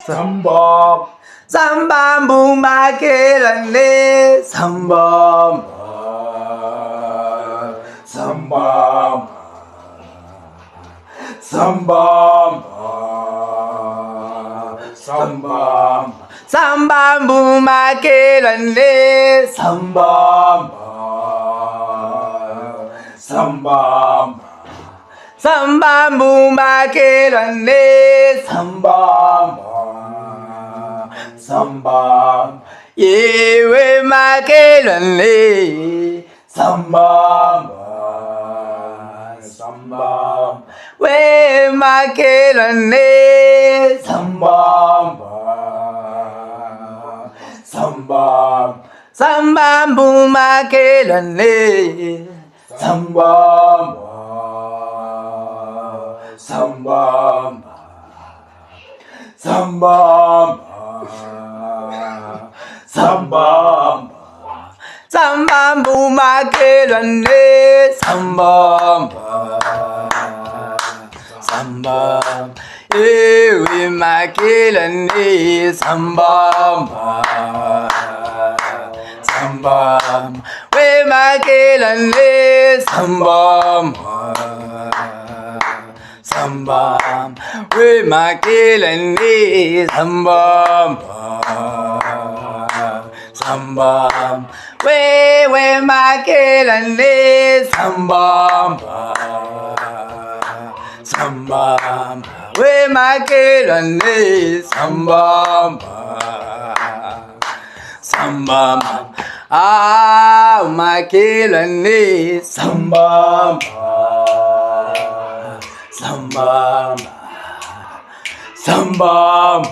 삼밤 삼밤 부마케란네 삼밤 삼밤 삼밤 삼밤 삼밤 부마케란네 삼밤 삼밤 삼밤 부마케란네 삼밤 삼밤 예외 마케란네 삼밤 삼밤 왜 마케란네 삼밤 삼밤 삼밤 부마케란네 삼밤 삼밤 삼밤 삼밤 삼밤 부마케란네 삼밤 삼밤 예외 마케란네 삼밤 삼밤 왜 마케란네 삼밤 삼밤 왜 마케란네 삼밤 삼밤 왜 마케란네 삼밤 삼밤 왜 마케란네 삼밤 삼밤 아 마케란네 삼밤 삼밤 삼밤